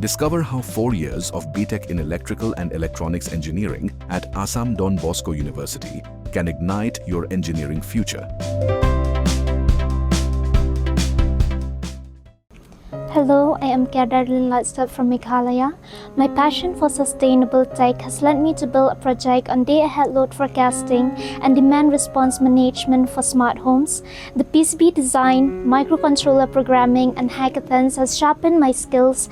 Discover how 4 years of B.Tech in Electrical and Electronics Engineering at Assam Don Bosco University can ignite your engineering future. Hello, I am Kadarlin Lightstep from Meghalaya. My passion for sustainable tech has led me to build a project on day-ahead load forecasting and demand response management for smart homes. The PCB design, microcontroller programming, and hackathons has sharpened my skills.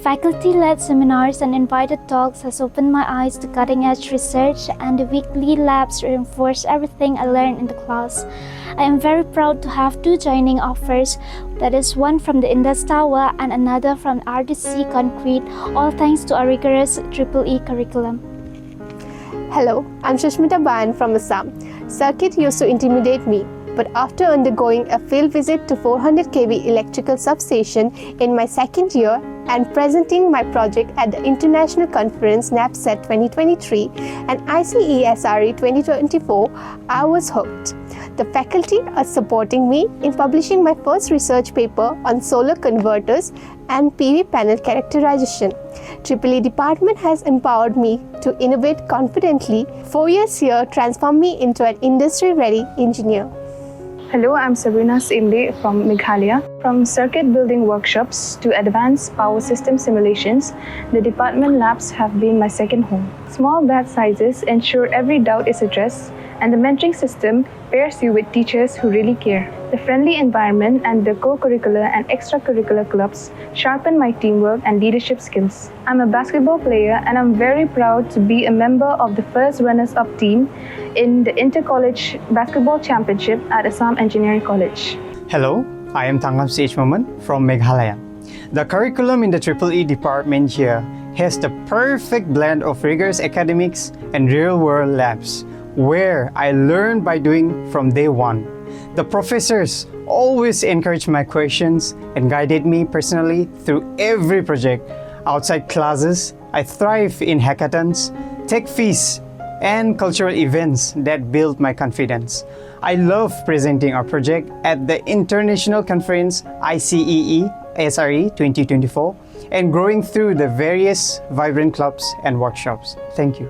Faculty-led seminars and invited talks has opened my eyes to cutting-edge research, and the weekly labs reinforce everything I learned in the class. I am very proud to have 2 joining offers, that is one from the Indus Tower and another from RDC Concrete, all thanks to a rigorous EEE curriculum. Hello, I'm Shashmita Bayan from Assam. Circuit used to intimidate me, but after undergoing a field visit to 400 kV electrical substation in my second year and presenting my project at the International Conference NAPSET 2023 and ICESRE 2024, I was hooked. The faculty are supporting me in publishing my first research paper on solar converters and PV panel characterization. EEE department has empowered me to innovate confidently. 4 years here transformed me into an industry-ready engineer. Hello, I'm Sabrina Simde from Meghalaya. From circuit building workshops to advanced power system simulations, the department labs have been my second home. Small batch sizes ensure every doubt is addressed, and the mentoring system pairs you with teachers who really care. The friendly environment and the co-curricular and extracurricular clubs sharpen my teamwork and leadership skills. I'm a basketball player, and I'm very proud to be a member of the first runners-up team in the Inter-College Basketball Championship at Assam Engineering College. Hello, I am Thangam Sage Maman from Meghalaya. The curriculum in the EEE department here has the perfect blend of rigorous academics and real-world labs, where I learn by doing from day one. The professors always encouraged my questions and guided me personally through every project. Outside classes, I thrive in hackathons, tech feasts, and cultural events that build my confidence. I love presenting our project at the International Conference ICEE-SRE 2024 and growing through the various vibrant clubs and workshops. Thank you.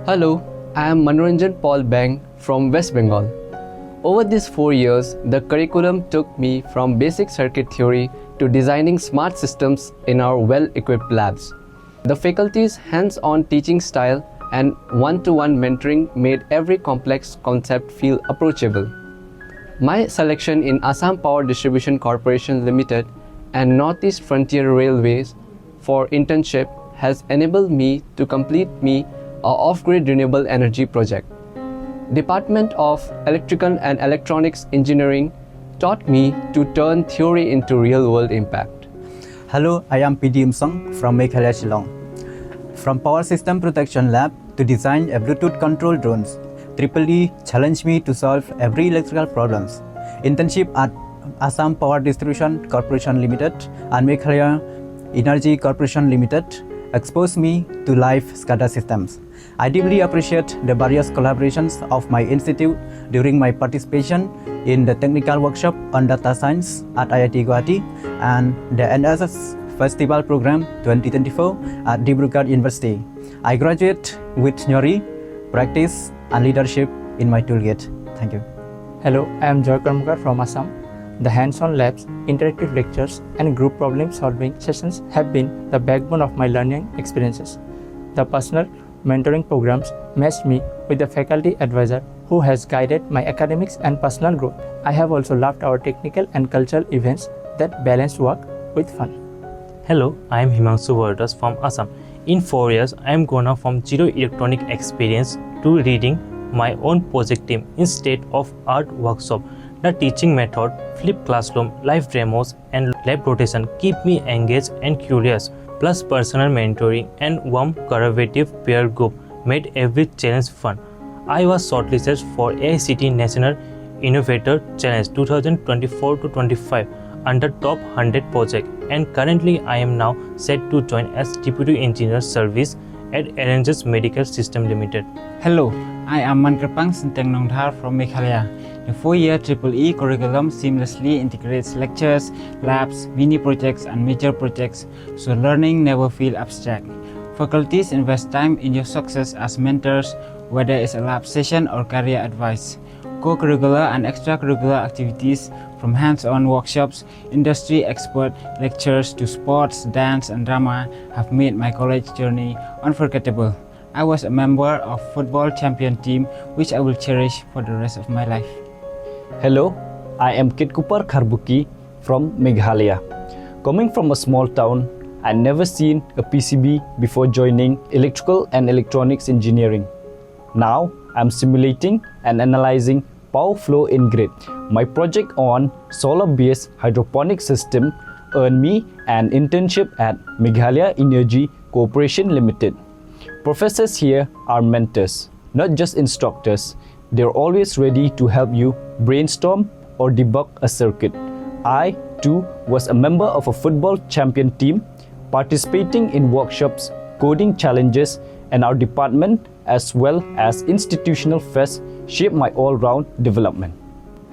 Hello, I am Manoranjan Paul Bang from West Bengal. Over these 4 years, the curriculum took me from basic circuit theory to designing smart systems in our well-equipped labs. The faculty's hands-on teaching style and one-to-one mentoring made every complex concept feel approachable. My selection in Assam Power Distribution Corporation Limited and Northeast Frontier Railways for internship has enabled me to complete a off-grid renewable energy project. Department of Electrical and Electronics Engineering taught me to turn theory into real-world impact. Hello, I am PD Umsong from Meghalaya, Shillong. From Power System Protection Lab to design a Bluetooth control drones, EEE challenged me to solve every electrical problems. Internship at Assam Power Distribution Corporation Limited and Meghalaya Energy Corporation Limited exposed me to live SCADA systems. I deeply appreciate the various collaborations of my institute during my participation in the technical workshop on data science at IIT Guwahati and the NSS Festival Program 2024 at Dibrugarh University. I graduate with theory, practice, and leadership in my toolkit. Thank you. Hello, I am Joy Karmakar from Assam. The hands-on labs, interactive lectures, and group problem-solving sessions have been the backbone of my learning experiences. The personal mentoring programs matched me with the faculty advisor who has guided my academics and personal growth. I have also loved our technical and cultural events that balance work with fun. Hello, I am Himanshu Vardas from Assam. In 4 years, I am gone from zero electronic experience to leading my own project team in state-of-art workshop. The teaching method, flipped classroom, live demos, and lab rotation keep me engaged and curious. Plus personal mentoring and warm collaborative peer group made every challenge fun. I was shortlisted for AICTE National Innovator Challenge 2024-25 under Top 100 project, and currently I am now set to join as Deputy Engineer Service at Arranges Medical System Limited. Hello, I am Mankrapang Sinteng Nongthar from Meghalaya. The 4-year EEE curriculum seamlessly integrates lectures, labs, mini projects, and major projects, so learning never feels abstract. Faculties invest time in your success as mentors, whether it's a lab session or career advice. Co-curricular and extracurricular activities, from hands-on workshops, industry expert lectures to sports, dance, and drama, have made my college journey unforgettable. I was a member of football champion team, which I will cherish for the rest of my life. Hello, I am Kitkupar Kharbuki from Meghalaya. Coming from a small town, I never seen a PCB before joining electrical and electronics engineering. Now, I'm simulating and analyzing power flow in grid. My project on solar-based hydroponic system earned me an internship at Meghalaya Energy Corporation Limited. Professors here are mentors, not just instructors. They're always ready to help you brainstorm or debug a circuit. I, too, was a member of a football champion team, participating in workshops, coding challenges, and our department, as well as institutional fests, shaped my all-round development.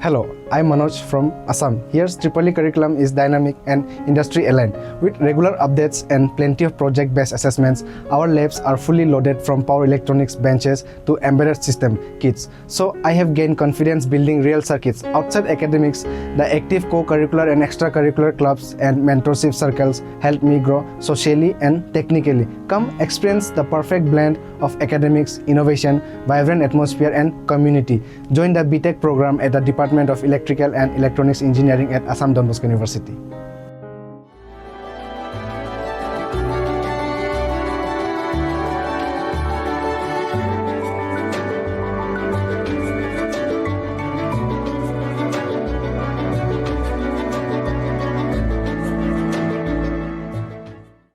Hello, I'm Manoj from Assam. Here's EEE curriculum is dynamic and industry-aligned. With regular updates and plenty of project-based assessments, our labs are fully loaded from power electronics benches to embedded system kits. So I have gained confidence building real circuits. Outside academics, the active co-curricular and extracurricular clubs and mentorship circles help me grow socially and technically. Come experience the perfect blend of academics, innovation, vibrant atmosphere, and community. Join the B.Tech program at the Department of Electrical and Electronics Engineering at Assam Don Bosco University.